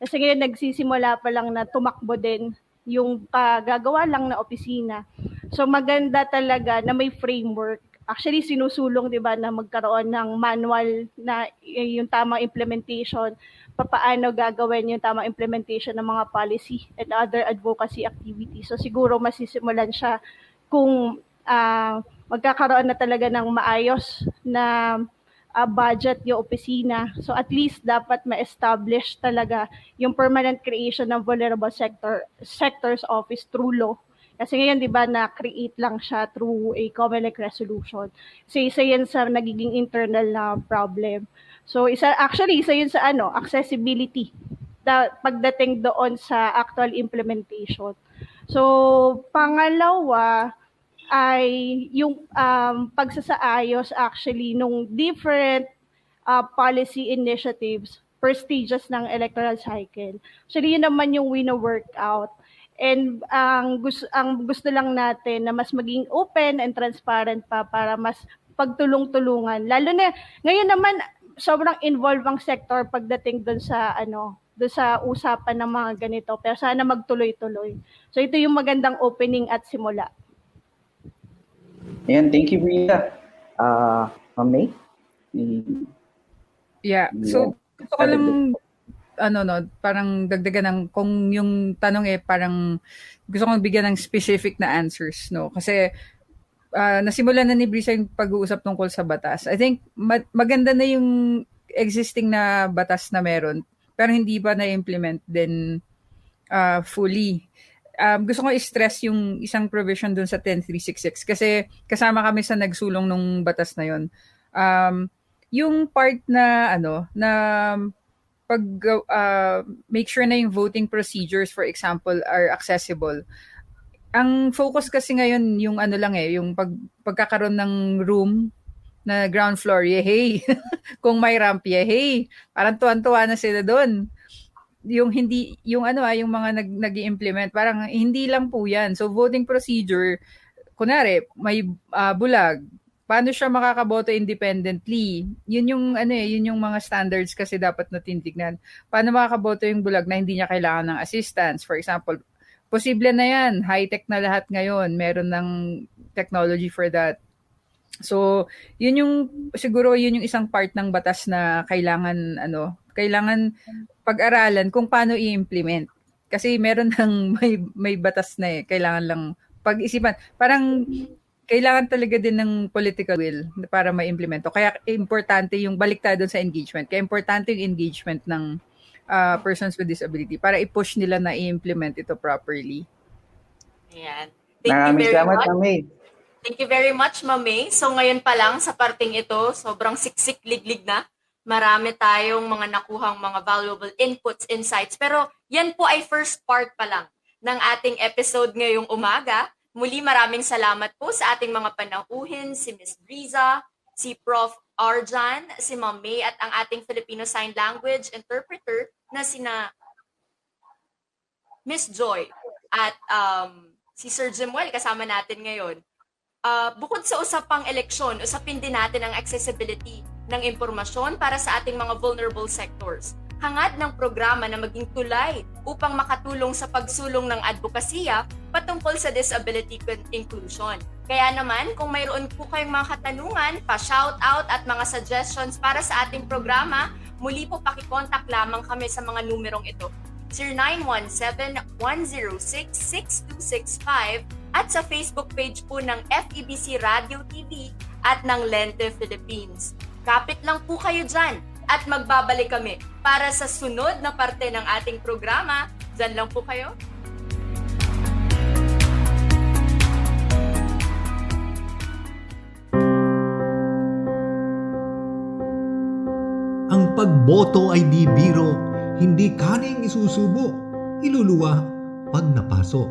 Kasi ngayon nagsisimula pa lang na tumakbo din yung gagawa lang na opisina. So maganda talaga na may framework. Actually sinusulong 'di ba na magkaroon ng manual na yung tamang implementation, papaano gagawin yung tamang implementation ng mga policy and other advocacy activities. So siguro masisimulan siya kung magkakaroon na talaga ng maayos na budget yung opisina. So at least dapat ma-establish talaga yung permanent creation ng vulnerable sectors office through law. Kasi ngayon 'di ba na-create lang siya through a COMELEC resolution. So isa 'yan sa nagiging internal na problem. So isa yun sa accessibility pagdating doon sa actual implementation. So pangalawa ay yung pagsasaayos actually nung different policy initiatives per stages ng electoral cycle. Actually, yun naman yung wino-work out. And ang gusto lang natin na mas maging open and transparent pa para mas pagtulong-tulungan. Lalo na ngayon naman sobrang involved ang sector pagdating doon sa doon sa usapan ng mga ganito. Pero sana magtuloy-tuloy. So ito yung magandang opening at simula. Ayan, thank you, Rita. Ma'am May? Yeah. So, gusto ko lang, parang dagdagan ng, kung yung tanong parang gusto kong bigyan ng specific na answers, no? Kasi, nasimulan na ni Brisa yung pag-uusap tungkol sa batas. I think, maganda na yung existing na batas na meron, pero hindi pa na-implement din fully. Gusto ko i-stress yung isang provision dun sa 10366 kasi kasama kami sa nagsulong nung batas na yon. Yung part na na pag make sure na yung voting procedures for example are accessible. Ang focus kasi ngayon yung lang yung pagkakaroon ng room na ground floor, yehey. Kung may ramp, yehey. Parang tuwan-tuwa na sila doon. Yung hindi, yung yung mga nag-i-implement, parang hindi lang po yan. So, voting procedure, kunwari, may bulag, paano siya makakaboto independently? Yun yung yun yung mga standards kasi dapat natin tignan. Paano makakaboto yung bulag na hindi niya kailangan ng assistance? For example, posible na yan, high-tech na lahat ngayon, meron ng technology for that. So, yun yung siguro yun yung isang part ng batas na kailangan pag-aralan kung paano i-implement. Kasi meron ng may batas na kailangan lang pag-isipan. Parang kailangan talaga din ng political will para ma-implemento. Kaya importante yung baliktad doon sa engagement. Kaya importante yung engagement ng persons with disability para i-push nila na i-implement ito properly. Ayan. Maraming salamat, Ma'am May. Thank you very much, Ma'am May. So ngayon pa lang sa parting ito, sobrang siksik liglig na. Marami tayong mga nakuhang mga valuable inputs, insights. Pero yan po ay first part pa lang ng ating episode ngayong umaga. Muli maraming salamat po sa ating mga panauhin, si Ms. Briza, si Prof. Arjan, si Ma'am May at ang ating Filipino Sign Language interpreter na sina Ms. Joy at si Sir Jimuel kasama natin ngayon. Bukod sa usapang eleksyon, usapin din natin ang accessibility ng impormasyon para sa ating mga vulnerable sectors. Hangad ng programa na maging tulay upang makatulong sa pagsulong ng advokasya patungkol sa disability inclusion. Kaya naman, kung mayroon po kayong mga katanungan, pa-shoutout at mga suggestions para sa ating programa, muli po pakikontak lamang kami sa mga numerong ito. 0917-106-6265 at sa Facebook page po ng FEBC Radio TV at ng Lente Philippines. Kapit lang po kayo dyan at magbabalik kami para sa sunod na parte ng ating programa. Dyan lang po kayo. Ang pagboto ay di biro, hindi kaning isusubo, iluluwa pag napasok.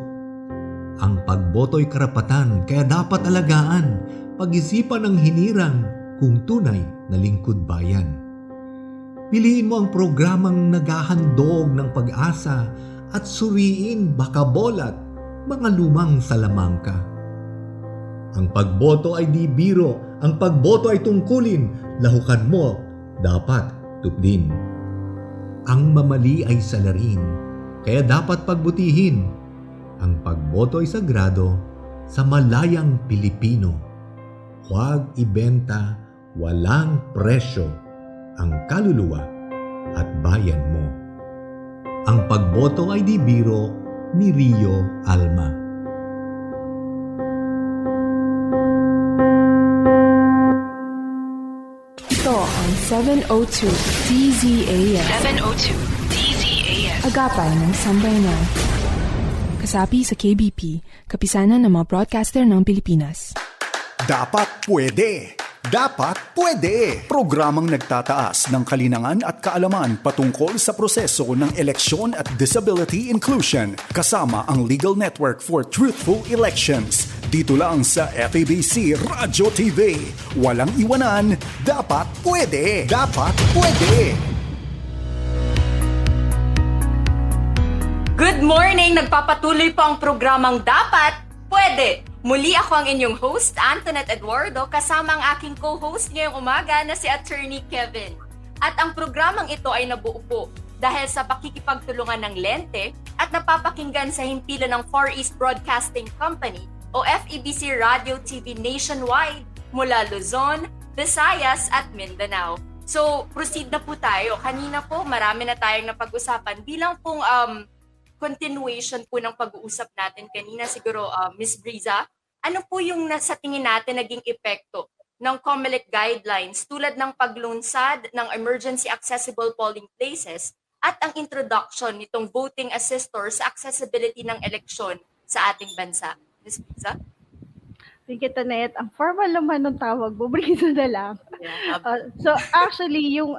Ang pagboto ay karapatan, kaya dapat alagaan, pag-isipan ng hinirang kung tunay na lingkod bayan. Piliin mo ang programang naghahandog ng pag-asa at suriin baka bolat mga lumang salamangka. Ang pagboto ay di biro, ang pagboto ay tungkulin, lahukan mo, dapat tupdin. Ang mamali ay salarin, kaya dapat pagbutihin. Ang pagboto ay sagrado sa malayang Pilipino. Huwag ibenta, walang presyo ang kaluluwa at bayan mo. Ang pagboto ay di biro ni Rio Alma. Ito ang 702 DZAS. 702 DZAS. Agapay ng Sambayanan. Kasapi sa KBP, kapisanan ng mga broadcaster ng Pilipinas. Dapat pwede! Dapat pwede! Programang nagtataas ng kalinangan at kaalaman patungkol sa proseso ng eleksyon at disability inclusion kasama ang Legal Network for Truthful Elections. Dito lang sa FEBC Radio TV. Walang iwanan, dapat pwede! Dapat pwede! Good morning! Nagpapatuloy po ang programang Dapat Pwede! Muli ako ang inyong host, Antoinette Eduardo, kasama ang aking co-host ngayong umaga na si Attorney Kevin. At ang programang ito ay nabuo po dahil sa pakikipagtulungan ng Lente at napapakinggan sa himpilan ng Far East Broadcasting Company o FEBC Radio TV nationwide mula Luzon, Visayas at Mindanao. So, proceed na po tayo. Kanina po, marami na tayong napag-usapan bilang pong continuation po ng pag-uusap natin kanina. Siguro, Ms. Briza, ano po yung sa tingin natin naging epekto ng COMELEC guidelines tulad ng paglunsad ng emergency accessible polling places at ang introduction nitong voting assistor sa accessibility ng eleksyon sa ating bansa? Ms. Briza? Thank you, Tanet. Ang formal naman ng tawag mo, Brisa na lang. Yeah. So actually, yung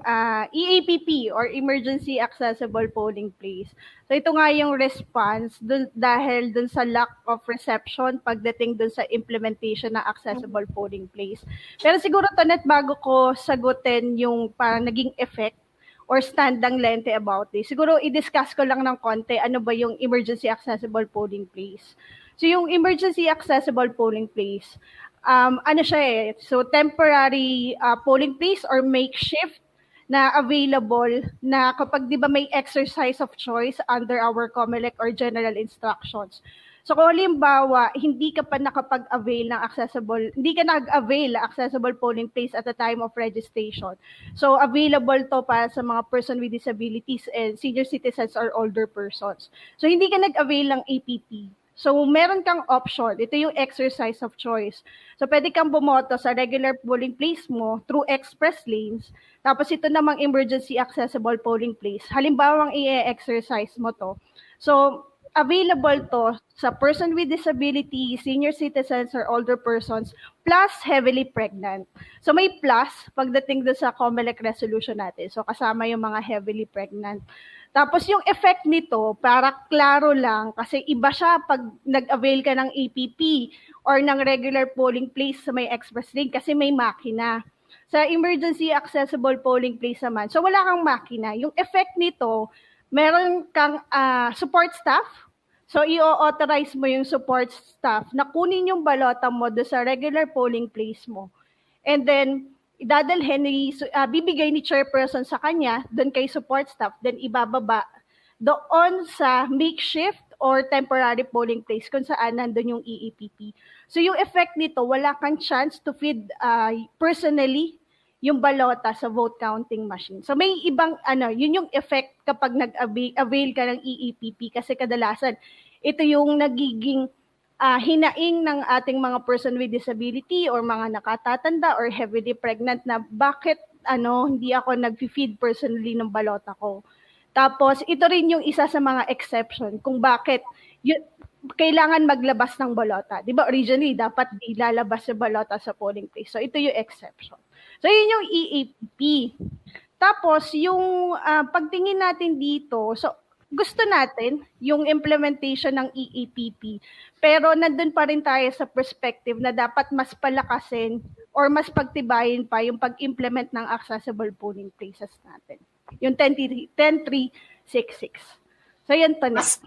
EAPP or Emergency Accessible Polling Place, so ito nga yung response dahil dun sa lack of reception pagdating dun sa implementation ng accessible polling place. Pero siguro, Tanet, bago ko sagutin yung parang naging effect or stand ng Lente about this, siguro i-discuss ko lang ng konti ano ba yung Emergency Accessible Polling Place. So yung Emergency Accessible Polling Place, ano siya eh, so temporary polling place or makeshift na available na kapag di ba may exercise of choice under our COMELEC or general instructions. So kung halimbawa, hindi ka pa nakapag-avail ng hindi ka nag-avail ng accessible polling place at the time of registration. So available to para sa mga person with disabilities and senior citizens or older persons. So hindi ka nag-avail ng APP. So, meron kang option. Ito yung exercise of choice. So, pwede kang bumoto sa regular polling place mo through express lanes. Tapos, ito namang emergency accessible polling place. Halimbawa, i-exercise mo to. So, available to sa person with disability, senior citizens, or older persons, plus heavily pregnant. So, may plus pagdating doon sa COMELEC resolution natin. So, kasama yung mga heavily pregnant. Tapos yung effect nito, para klaro lang, kasi iba siya pag nag-avail ka ng APP or ng regular polling place sa may express lane kasi may makina. Sa emergency accessible polling place naman, so wala kang makina. Yung effect nito, meron kang support staff. So i-authorize mo yung support staff na kunin yung balota mo do sa regular polling place mo. And then, idadalhin bibigay ni chairperson sa kanya doon kay support staff, then ibababa doon sa makeshift or temporary polling place kung saan nandun yung EAPP. So yung effect nito, wala kang chance to feed personally yung balota sa vote counting machine. So may ibang yun yung effect kapag nag-avail ka ng EAPP kasi kadalasan ito yung nagiging hinaing ng ating mga person with disability or mga nakatatanda or heavily pregnant na bakit hindi ako nag-feed personally ng balota ko. Tapos ito rin yung isa sa mga exception kung bakit kailangan maglabas ng balota. 'Di ba originally dapat di lalabas yung balota sa polling place. So ito yung exception. So yun yung EAPP. Tapos yung pagtingin natin dito, so gusto natin yung implementation ng EAPP, pero nandun pa rin tayo sa perspective na dapat mas palakasin or mas pagtibayin pa yung pag-implement ng accessible polling places natin. Yung 10366. So yan, Tanet.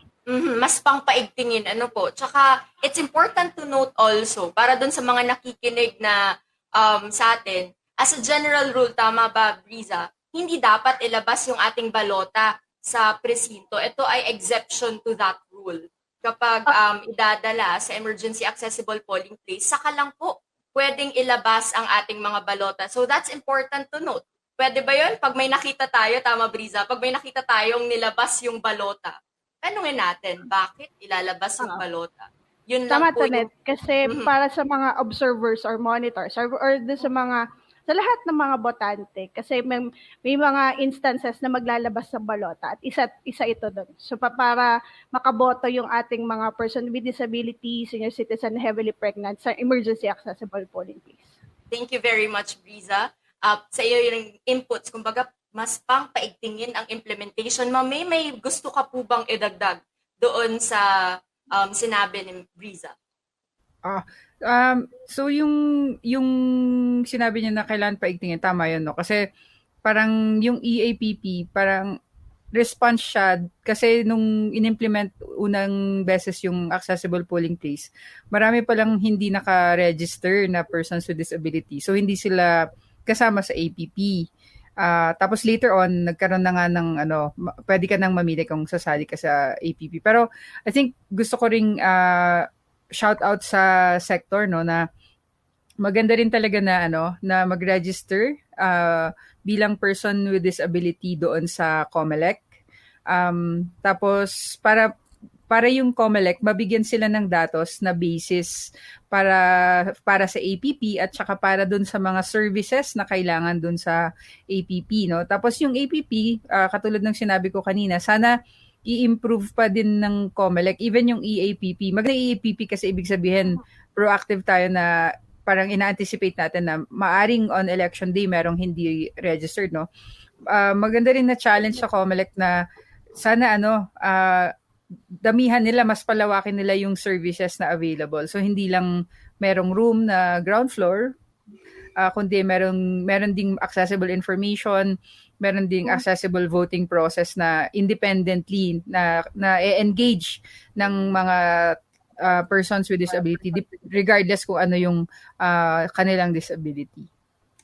Mas pangpaigtingin, po. Tsaka, it's important to note also, para dun sa mga nakikinig na sa atin, as a general rule, tama ba, Briza, hindi dapat ilabas yung ating balota sa presinto. Ito ay exception to that rule. Kapag idadala sa emergency accessible polling place, saka lang po pwedeng ilabas ang ating mga balota. So that's important to note. Pwede ba yun? Pag may nakita tayo, tama Briza, pag may nakita tayong nilabas yung balota, tanungin natin, bakit ilalabas yung balota? Yun lang Tama, po Tanet. Kasi para sa mga observers or monitors or sa lahat ng mga botante, kasi may mga instances na maglalabas ng balota at isa ito doon. So para makaboto yung ating mga person with disability, senior citizen, heavily pregnant sa emergency accessible polling place. Thank you very much, Briza. Sa iyo yung inputs, kumbaga mas pangpaigtingin ang implementation. May gusto ka po bang idagdag doon sa sinabi ni Briza? So yung sinabi niya na kailangan paigtingin, tama yun, no? Kasi parang yung EAPP, parang response siya kasi nung in-implement unang beses yung accessible polling place, marami palang hindi naka-register na persons with disability. So hindi sila kasama sa APP. Tapos later on, nagkaroon na nga ng pwede ka nang mamili kung sasali ka sa APP. Pero I think gusto ko ring shout out sa sector, no, na maganda rin talaga na na mag-register bilang person with disability doon sa COMELEC. Tapos para yung COMELEC mabigyan sila ng datos na basis para sa APP at saka para doon sa mga services na kailangan doon sa APP, no. Tapos yung APP, katulad ng sinabi ko kanina, sana i-improve pa din ng COMELEC, even yung EAPP. Maganda EAPP kasi ibig sabihin proactive tayo na parang ina-anticipate natin na maaring on election day merong hindi registered, no? Maganda rin na challenge sa COMELEC na sana damihan nila, mas palawakin nila yung services na available. So hindi lang merong room na ground floor, kundi meron ding accessible information, meron ding accessible voting process na independently na engage ng mga persons with disability regardless kung ano yung kanilang disability.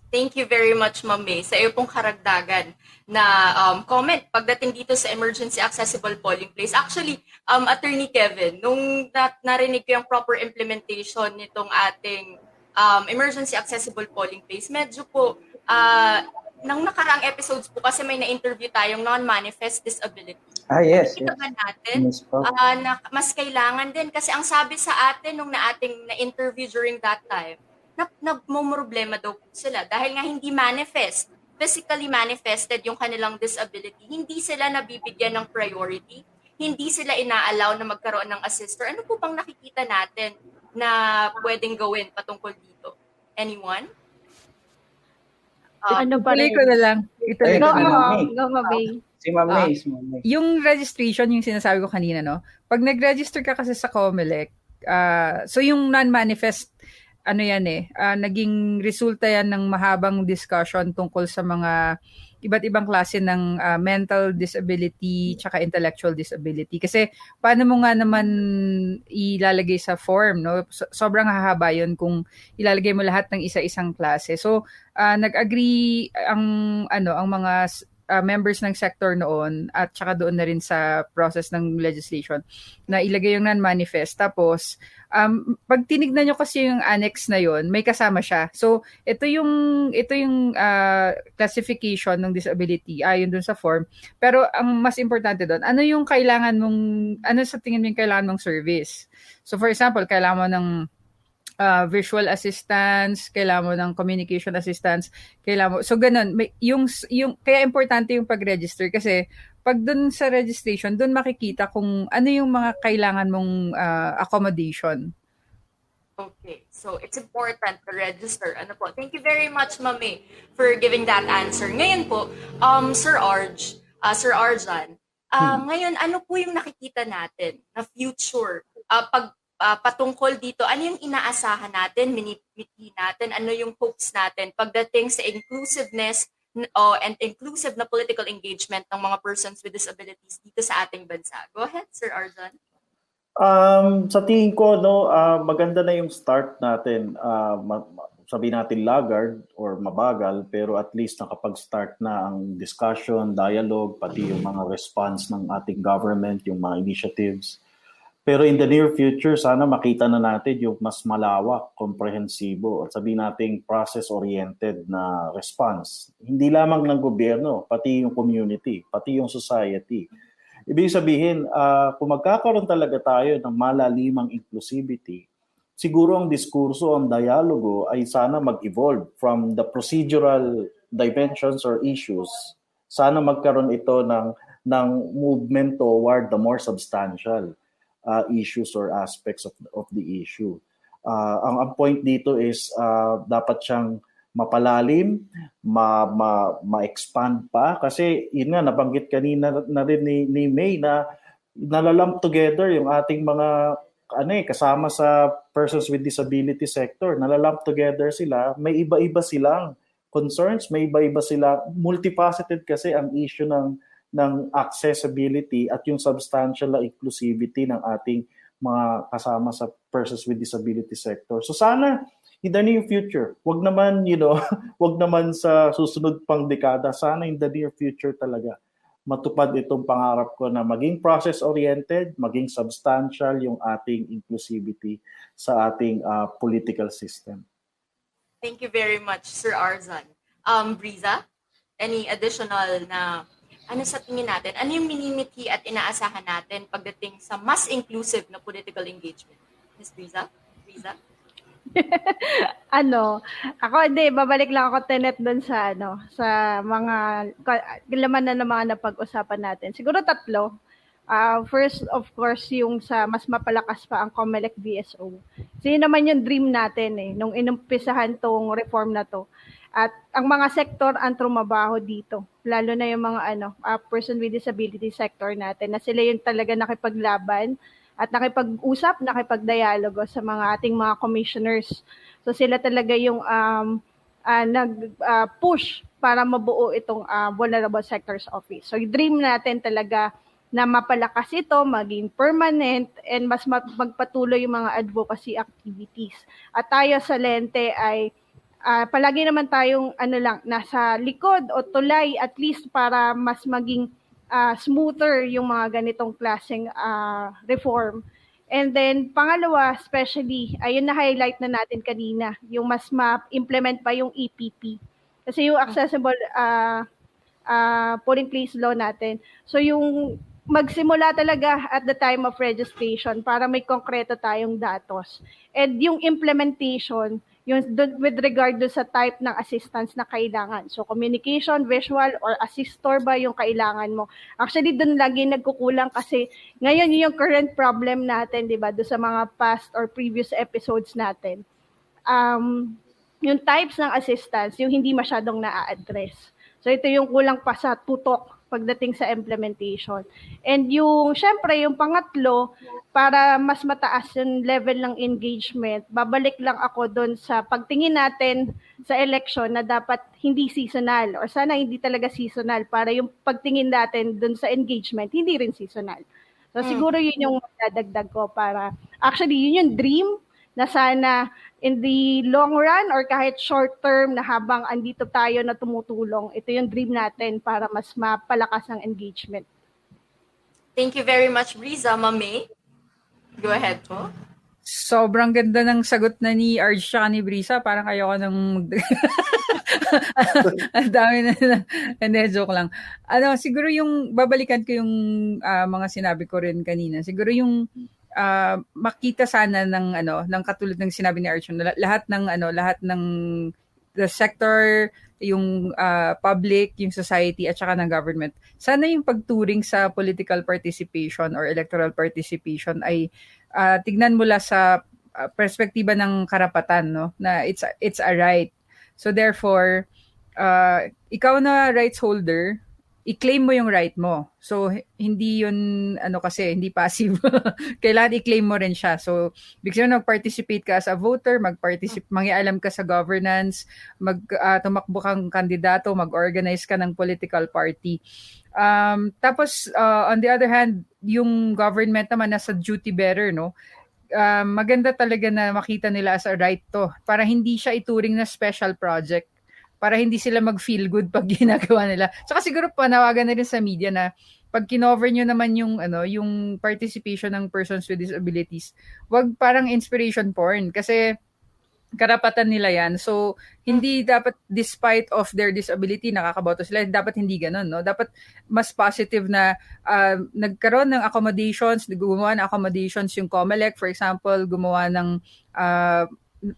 Thank you very much, Ma'am May, sa iyo pong karagdagan na comment pagdating dito sa emergency accessible polling place. Actually, Attorney Kevin, nung narinig ko yung proper implementation nitong ating emergency accessible polling place, medyo po, nang nakaraang episodes po kasi may na-interview tayong non-manifest disability. Yes. Kita ba natin na mas kailangan din? Kasi ang sabi sa atin nung ating na-interview during that time, nagmumroblema daw po sila dahil nga hindi physically manifested yung kanilang disability. Hindi sila nabibigyan ng priority. Hindi sila ina-allow na magkaroon ng assister. Ano po bang nakikita natin na pwedeng gawin patungkol dito? Anyone? Ituloy ko na lang. Si Ma'am May. Yung registration, yung sinasabi ko kanina, no? Pag nag-register ka kasi sa COMELEC, so yung non-manifest, naging resulta yan ng mahabang discussion tungkol sa mga iba't ibang klase ng mental disability tsaka intellectual disability. Kasi paano mo nga naman ilalagay sa form, no? Sobrang hahaba yun kung ilalagay mo lahat ng isa-isang klase. So, nag-agree ang mga members ng sector noon at saka doon na rin sa process ng legislation na ilagay yung non-manifest. Tapos, pag tinignan nyo kasi yung annex na yon, may kasama siya. So, ito yung classification ng disability ayon dun sa form. Pero ang mas importante doon, ano sa tingin mo yung kailangan mong service? So, for example, kailangan mo ng visual assistance, kailangan mo ng communication assistance, so ganun. Kaya importante yung pag-register kasi pag dun sa registration, dun makikita kung ano yung mga kailangan mong accommodation. Okay, so it's important to register. Thank you very much, Mami, for giving that answer. Ngayon po, Sir Arjan, ngayon ano po yung nakikita natin na future patungkol dito, ano yung inaasahan natin, minimiti natin, ano yung hopes natin pagdating sa inclusiveness and inclusive na political engagement ng mga persons with disabilities dito sa ating bansa. Go ahead, Sir Arjan. Sa tingin ko, maganda na yung start natin. Sabihin natin laggard or mabagal, pero at least nakapag-start na ang discussion, dialogue, pati yung mga response ng ating government, yung mga initiatives. Pero in the near future, sana makita na natin yung mas malawak, komprehensibo, at sabihin natin process-oriented na response. Hindi lamang ng gobyerno, pati yung community, pati yung society. Ibig sabihin, kung magkakaroon talaga tayo ng malalimang inclusivity, siguro ang diskurso, ang dialogo ay sana mag-evolve from the procedural dimensions or issues. Sana magkaroon ito ng movement toward the more substantial issues or aspects of the issue. Ang point dito is dapat siyang mapalalim, ma-expand pa kasi yun nga nabanggit kanina na rin ni May na nalalamp together yung ating mga kasama sa persons with disability sector, nalalamp together sila, may iba-iba silang concerns, may iba-iba sila, multifaceted kasi ang issue ng accessibility at yung substantial na inclusivity ng ating mga kasama sa persons with disability sector. So sana in the near future, wag naman sa susunod pang dekada, sana in the near future talaga matupad itong pangarap ko na maging process-oriented, maging substantial yung ating inclusivity sa ating political system. Thank you very much, Sir Arzan. Briza, any additional na sa tingin natin? Ano yung minimiti at inaasahan natin pagdating sa mas inclusive na political engagement? Ms. Briza? Babalik lang ako tenet doon sa mga laman na ng mga napag-usapan natin. Siguro 3. First, of course, yung sa mas mapalakas pa ang COMELEC VSO. So yun naman yung dream natin nung inumpisahan tong reform na to. At ang mga sektor ang trumabaho dito, lalo na yung mga person with disability sector natin, na sila yung talaga nakipaglaban at nakipag-usap, nakipag-dialogo sa mga ating mga commissioners. So sila talaga yung nag-push para mabuo itong Vulnerable Sectors Office. So yung dream natin talaga na mapalakas ito, maging permanent, and mas magpatuloy yung mga advocacy activities. At tayo sa Lente ay palagi naman tayong nasa likod o tulay, at least para mas maging smoother yung mga ganitong klaseng reform. And then, pangalawa, especially, ayun na-highlight na natin kanina, yung mas ma-implement pa yung EPP. Kasi yung accessible polling place law natin. So yung magsimula talaga at the time of registration para may konkreto tayong datos. And yung implementation, yung with regard do sa type ng assistance na kailangan. So communication, visual, or assistor ba yung kailangan mo? Actually, doon lagi nagkukulang kasi ngayon yung current problem natin, di ba, do sa mga past or previous episodes natin. Yung types ng assistance, yung hindi masyadong na-address. So ito yung kulang pa sa tutok pagdating sa implementation. And yung, syempre, yung pangatlo, para mas mataas yung level ng engagement, babalik lang ako doon sa pagtingin natin sa election na dapat hindi seasonal, or sana hindi talaga seasonal, para yung pagtingin natin doon sa engagement, hindi rin seasonal. So siguro yun yung dadagdag ko para, actually yun yung dream na sana in the long run or kahit short term na habang andito tayo na tumutulong, ito yung dream natin para mas mapalakas ang engagement. Thank you very much, Briza. Ma'am May, go ahead po. Sobrang ganda ng sagot na ni Arj siya ni Briza. Parang ayoko nang ang dami na hindi, joke lang. Siguro yung babalikan ko yung mga sinabi ko rin kanina. Siguro yung makita sana ng katulad ng sinabi ni Arch, lahat ng the sector, yung public, yung society, at saka ng government. Sana yung pagturing sa political participation or electoral participation ay tignan mula sa perspektiba ng karapatan, no? Na it's a right. So therefore, ikaw na rights holder, i-claim mo yung right mo. So, hindi yun, hindi passive. Kailangan i-claim mo rin siya. So, bigyan mag-participate ka as a voter, mangialam ka sa governance, tumakbo kang kandidato, mag-organize ka ng political party. Tapos, on the other hand, yung government naman nasa duty bearer, no? Maganda talaga na makita nila as a right to, para hindi siya ituring na special project, para hindi sila mag-feel good pag ginagawa nila. Saka siguro panawagan na rin sa media na pag kinover nyo naman yung participation ng persons with disabilities, wag parang inspiration porn kasi karapatan nila yan. So, hindi dapat despite of their disability, nakakaboto sila. Dapat hindi ganun, no? Dapat mas positive na nagkaroon ng accommodations, gumawa ng accommodations yung COMELEC, for example, gumawa ng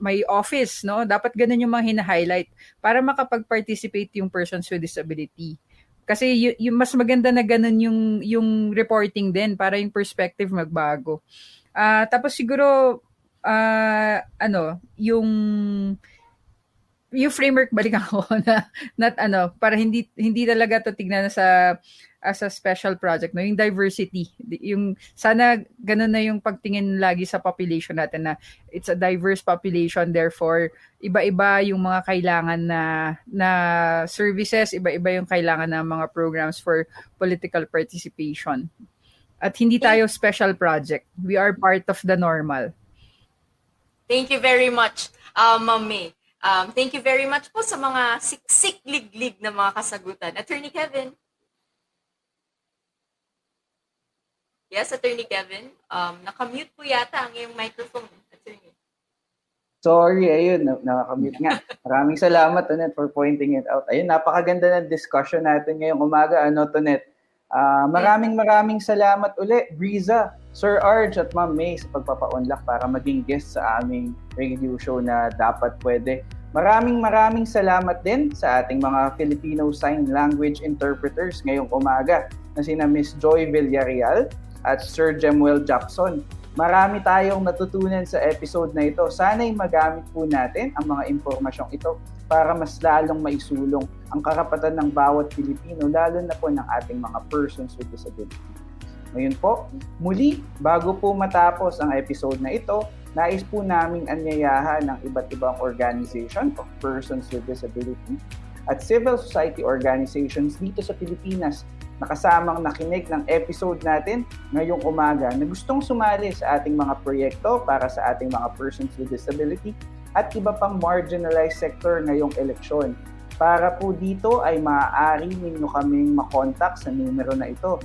may office, no? Dapat ganun yung mga hina-highlight para makapag-participate yung persons with disability. Kasi yung mas maganda na ganun yung reporting din para yung perspective magbago. Tapos siguro yung framework, balikan ko na para hindi talaga to tignan as a special project, no? Yung diversity, yung sana ganun na yung pagtingin lagi sa population natin, na it's a diverse population, therefore iba-iba yung mga kailangan na services, iba-iba yung kailangan ng mga programs for political participation. At hindi tayo special project. We are part of the normal. Thank you very much, Ma'am May. Thank you very much po sa mga siksik-liglig na mga kasagutan. Attorney Kevin. Yes, Attorney Kevin. Nakamute po yata ang iyong microphone, Attorney. Sorry, ayun, nakamute nga. Maraming salamat, Tonet, for pointing it out. Ayun, napakaganda ng discussion natin ngayong umaga, Tonet. Maraming salamat uli, Briza, Sir Arj at Ma'am May sa pagpapa-unlock para maging guest sa aming radio show na Dapat Pwede. Maraming salamat din sa ating mga Filipino Sign Language interpreters ngayong umaga. na sina Miss Joy Villarreal at Sir Jemuel Jackson. Marami tayong natutunan sa episode na ito. Sana'y magamit po natin ang mga impormasyong ito para mas lalong maisulong ang karapatan ng bawat Pilipino, lalo na po ng ating mga persons with disability. Ngayon po, muli, bago po matapos ang episode na ito, nais po naming anyayahan ng iba't ibang organization of persons with disability at civil society organizations dito sa Pilipinas na kasamang nakinig ng episode natin ngayong umaga na gustong sumali sa ating mga proyekto para sa ating mga persons with disability at iba pang marginalized sector ngayong eleksyon. Para po dito ay maaari ninyo kaming makontak sa numero na ito,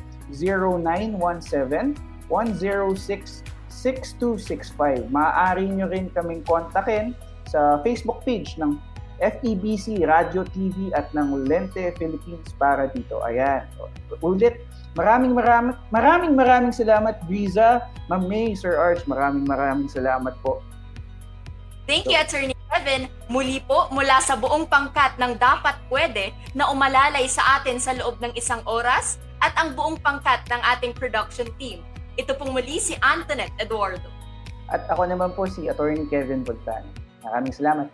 0917-106-6265. Maaari nyo rin kaming kontakin sa Facebook page ng FEBC, Radio TV at ng Lente Philippines para dito. Ayan. Ulit, maraming salamat, Briza, Ma'am May, Sir Arch. Maraming salamat po. Thank you, Attorney Kevin. Muli po, mula sa buong pangkat ng Dapat Pwede na umalalay sa atin sa loob ng 1 oras at ang buong pangkat ng ating production team. Ito pong muli si Antoinette Eduardo. At ako naman po si Attorney Kevin Bultano. Maraming salamat.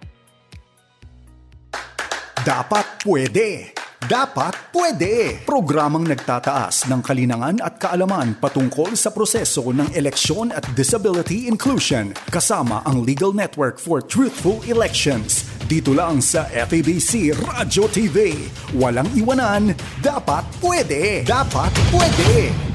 Dapat Pwede! Dapat Pwede! Programang nagtataas ng kalinangan at kaalaman patungkol sa proseso ng eleksyon at disability inclusion kasama ang Legal Network for Truthful Elections. Dito lang sa FEBC Radio TV. Walang iwanan, Dapat Pwede! Dapat Pwede!